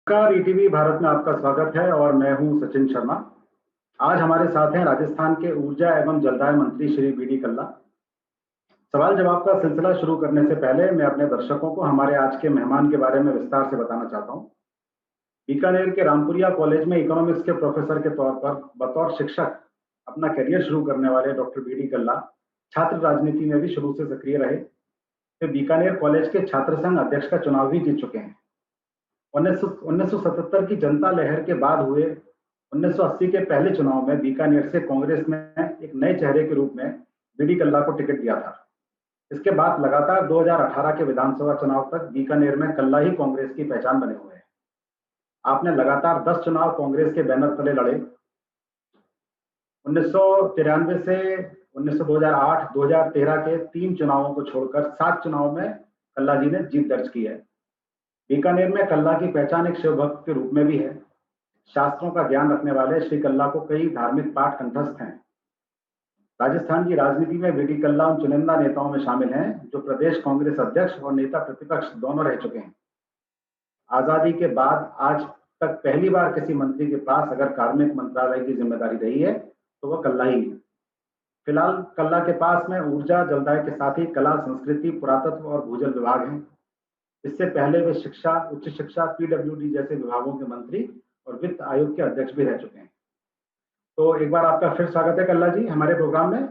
नमस्कार, ईटीवी भारत में आपका स्वागत है और मैं हूं सचिन शर्मा। आज हमारे साथ हैं राजस्थान के ऊर्जा एवं जलदाय मंत्री श्री बीडी कल्ला। सवाल जवाब का सिलसिला शुरू करने से पहले मैं अपने दर्शकों को हमारे आज के मेहमान के बारे में विस्तार से बताना चाहता हूं। बीकानेर के रामपुरिया कॉलेज में इकोनॉमिक्स के प्रोफेसर के तौर पर बतौर शिक्षक अपना करियर शुरू करने वाले डॉक्टर बीडी कल्ला छात्र राजनीति में भी शुरू से सक्रिय रहे। वे बीकानेर कॉलेज के छात्र संघ अध्यक्ष का चुनाव भी जीत चुके हैं। 1977 की जनता लहर के बाद हुए 1980 के पहले चुनाव में बीकानेर से कांग्रेस ने एक नए चेहरे के रूप में बीडी कल्ला को टिकट दिया था। इसके बाद लगातार 2018 के विधानसभा चुनाव तक बीकानेर में कल्ला ही कांग्रेस की पहचान बने हुए हैं। आपने लगातार 10 चुनाव कांग्रेस के बैनर तले लड़े। 1993 से 2008, 2013 के 3 चुनावों को छोड़कर 7 चुनाव में कल्ला जी ने जीत दर्ज की है। बीकानेर में कल्ला की पहचान एक शिव भक्त के रूप में भी है। शास्त्रों का ज्ञान रखने वाले श्री कल्ला को कई धार्मिक पाठ कंठस्थ हैं। राजस्थान की राजनीति में बीडी कल्ला उन चुनिंदा नेताओं में शामिल हैं जो प्रदेश कांग्रेस अध्यक्ष और नेता प्रतिपक्ष दोनों रह चुके हैं। आजादी के बाद आज तक पहली बार किसी मंत्री के पास अगर कार्मिक मंत्रालय की जिम्मेदारी रही है तो वह कल्ला ही है। फिलहाल कल्ला के पास में ऊर्जा जलदाय के साथ ही कला, संस्कृति, पुरातत्व और भूजल विभाग हैं। इससे पहले वे शिक्षा, उच्च शिक्षा, पीडब्ल्यूडी जैसे विभागों के मंत्री और वित्त आयोग के अध्यक्ष भी रह चुके हैं। तो एक बार आपका फिर स्वागत है कल्ला जी हमारे प्रोग्राम में,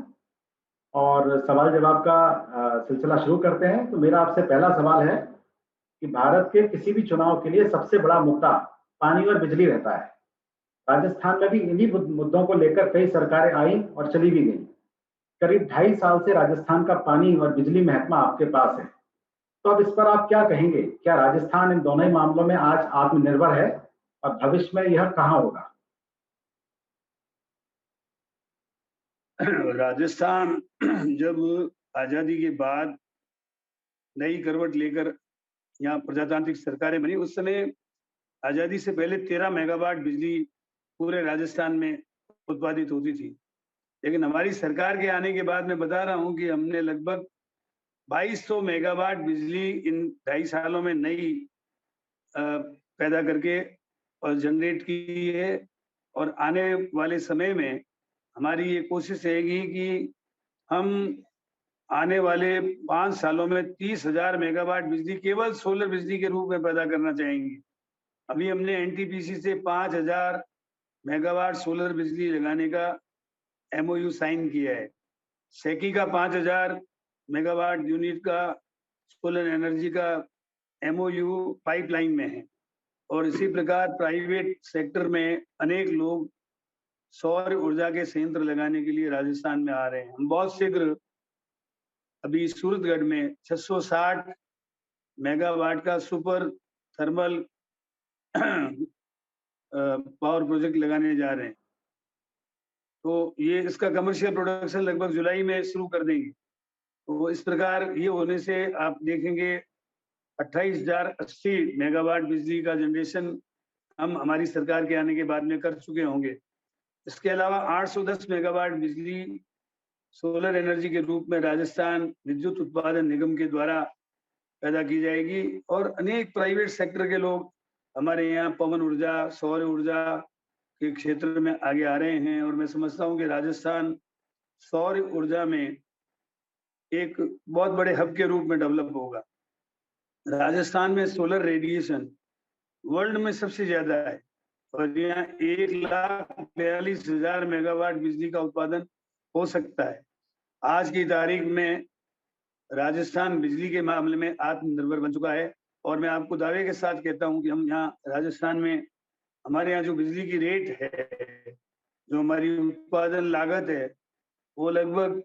और सवाल जवाब का सिलसिला शुरू करते हैं। तो मेरा आपसे पहला सवाल है कि भारत के किसी भी चुनाव के लिए सबसे बड़ा मुद्दा पानी और बिजली रहता है। राजस्थान में भी इन्हीं मुद्दों को लेकर कई सरकारें आई और चली भी गई। करीब 2.5 साल से राजस्थान का पानी और बिजली महकमा आपके पास है, तो अब इस पर आप क्या कहेंगे? क्या राजस्थान इन दोनों ही मामलों में आज आत्मनिर्भर है और भविष्य में यह कहां होगा? राजस्थान जब आजादी के बाद नई करवट लेकर यहाँ प्रजातांत्रिक सरकारें बनी, उस समय आजादी से पहले 13 मेगावाट बिजली पूरे राजस्थान में उत्पादित होती थी। लेकिन हमारी सरकार के आने के बाद मैं बता रहा हूँ कि हमने लगभग 2200 मेगावाट बिजली इन 2.5 सालों में नई पैदा करके और जनरेट की है। और आने वाले समय में हमारी ये कोशिश रहेगी कि हम आने वाले 5 सालों में 30,000 मेगावाट बिजली केवल सोलर बिजली के रूप में पैदा करना चाहेंगे। अभी हमने एनटीपीसी से 5,000 मेगावाट सोलर बिजली लगाने का एमओयू साइन किया है। सेकी का 5,000 मेगावाट यूनिट का सोलर एनर्जी का एमओयू पाइपलाइन में है। और इसी प्रकार प्राइवेट सेक्टर में अनेक लोग सौर ऊर्जा के संयंत्र लगाने के लिए राजस्थान में आ रहे हैं। हम बहुत शीघ्र अभी सूरतगढ़ में 660 मेगावाट का सुपर थर्मल पावर प्रोजेक्ट लगाने जा रहे हैं। तो ये इसका कमर्शियल प्रोडक्शन लगभग जुलाई में शुरू कर देंगे। तो इस प्रकार ये होने से आप देखेंगे 28,080 मेगावाट बिजली का जनरेशन हम हमारी सरकार के आने के बाद में कर चुके होंगे। इसके अलावा 810 मेगावाट बिजली सोलर एनर्जी के रूप में राजस्थान विद्युत उत्पादन निगम के द्वारा पैदा की जाएगी। और अनेक प्राइवेट सेक्टर के लोग हमारे यहाँ पवन ऊर्जा, सौर ऊर्जा के क्षेत्र में आगे आ रहे हैं। और मैं समझता हूँ कि राजस्थान सौर ऊर्जा में एक बहुत बड़े हब के रूप में डेवलप होगा। राजस्थान में सोलर रेडिएशन वर्ल्ड में सबसे ज्यादा है और यहाँ 1,42,000 मेगावाट बिजली का उत्पादन हो सकता है। आज की तारीख में राजस्थान बिजली के मामले में आत्मनिर्भर बन चुका है। और मैं आपको दावे के साथ कहता हूँ कि हम यहाँ राजस्थान में हमारे यहाँ जो बिजली की रेट है, जो हमारी उत्पादन लागत है, वो लगभग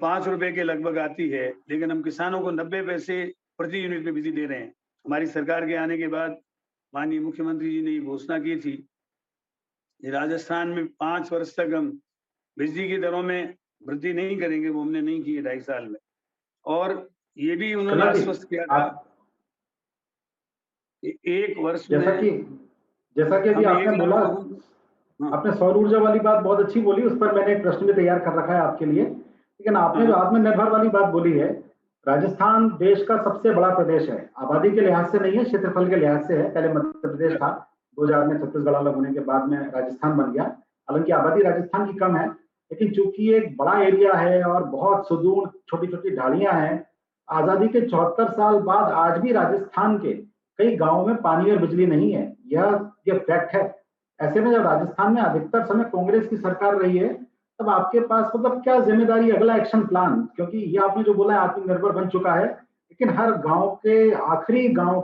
5 रुपए के लगभग आती है। लेकिन हम किसानों को 90 पैसे प्रति यूनिट में बिजली दे रहे हैं। हमारी सरकार के आने के बाद माननीय मुख्यमंत्री जी ने ये घोषणा की थी कि राजस्थान में 5 वर्ष तक हम बिजली की दरों में वृद्धि नहीं करेंगे। वो हमने नहीं की है 2.5 साल में। और ये भी उन्होंने आश्वस्त किया था कि 1 वर्ष में जैसा कि अभी आपने बोला, आपने सौर ऊर्जा वाली बात बहुत अच्छी बोली, उस पर मैंने एक प्रश्न भी तैयार कर रखा है आपके लिए। लेकिन आपने जो आत्मनिर्भर वाली बात बोली है, राजस्थान देश का सबसे बड़ा प्रदेश है, आबादी के लिहाज से नहीं है, क्षेत्रफल के लिहाज से है। पहले मध्य प्रदेश था, 2000 में छत्तीसगढ़ अलग होने के बाद में राजस्थान बन गया। हालांकि आबादी राजस्थान की कम है, लेकिन चूंकि एक बड़ा एरिया है और बहुत सुदूर छोटी छोटी ढालियां हैं, आजादी के 74 साल बाद आज भी राजस्थान के कई गांवों में पानी और बिजली नहीं है। यह फैक्ट है। ऐसे में जब राजस्थान में अधिकतर समय कांग्रेस की सरकार रही है, तब आपके पास मतलब क्या जिम्मेदारी, अगला एक्शन प्लान? क्योंकि ये आपने जो बोला है आत्मनिर्भर बन चुका है, लेकिन हर गांव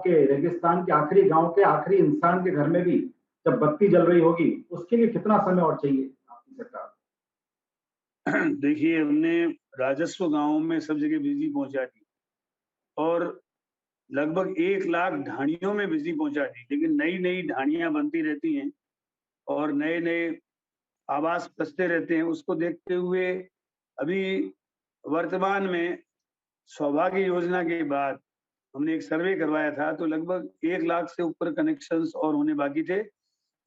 के रेगिस्तान के आखिरी गांव के आखिरी इंसान के घर में भी जब बत्ती जल रही होगी, उसके लिए कितना समय और चाहिए आपकी सरकार? देखिए, हमने राजस्व गांवों में सब जगह बिजली पहुंचा दी और लगभग 1 लाख ढाणियों में बिजली पहुंचा दी, लेकिन नई नई ढाणियां बनती रहती हैं और नए नए आवास बसते रहते हैं। उसको देखते हुए अभी वर्तमान में सौभाग्य योजना के बाद हमने एक सर्वे करवाया था, तो लगभग 1 लाख से ऊपर कनेक्शंस और होने बाकी थे।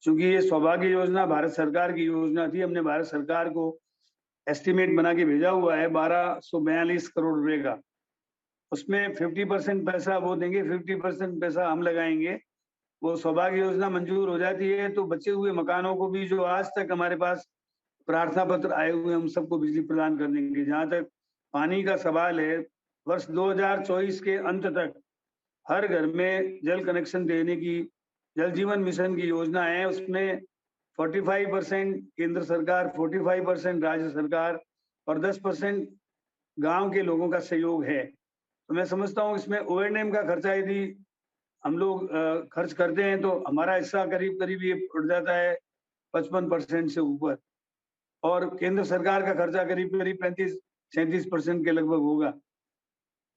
चूंकि ये सौभाग्य योजना भारत सरकार की योजना थी, हमने भारत सरकार को एस्टिमेट बना के भेजा हुआ है 1242 करोड़ रुपए का। उसमें 50% पैसा वो देंगे, 50% पैसा हम लगाएंगे। वो सौभाग्य योजना मंजूर हो जाती है तो बचे हुए मकानों को भी, जो आज तक हमारे पास प्रार्थना पत्र आए हुए, हम सबको बिजली प्रदान कर देंगे। जहां तक पानी का सवाल है, वर्ष 2024 के अंत तक हर घर में जल कनेक्शन देने की जल जीवन मिशन की योजना है। उसमें 45% केंद्र सरकार, 45% राज्य सरकार और 10% गांव के लोगों का सहयोग है। तो मैं समझता हूँ इसमें O&M का खर्चा यदि हम लोग खर्च करते हैं तो हमारा हिस्सा करीब करीब ये उठ जाता है 55% से ऊपर, और केंद्र सरकार का खर्चा करीब करीब 35-37% के लगभग होगा।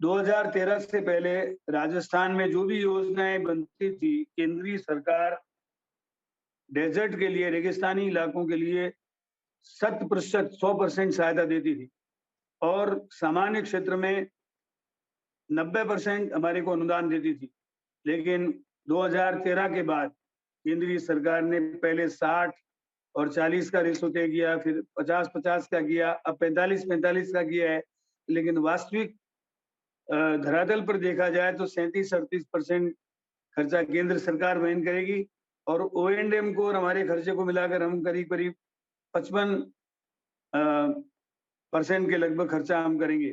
2013 से पहले राजस्थान में जो भी योजनाएं बनती थी, केंद्रीय सरकार डेजर्ट के लिए, रेगिस्तानी इलाकों के लिए 100% सहायता देती थी और सामान्य क्षेत्र में 90% हमारे को अनुदान देती थी। लेकिन 2013 के बाद केंद्रीय सरकार ने पहले 60 और 40 का रेशो तय किया, फिर 50-50 का किया, अब 45-45 का किया है। लेकिन वास्तविक धरातल पर देखा जाए तो 37-38% खर्चा केंद्र सरकार वहन करेगी और O&M को और हमारे खर्चे को मिलाकर हम करीब करीब 55% के लगभग खर्चा हम करेंगे।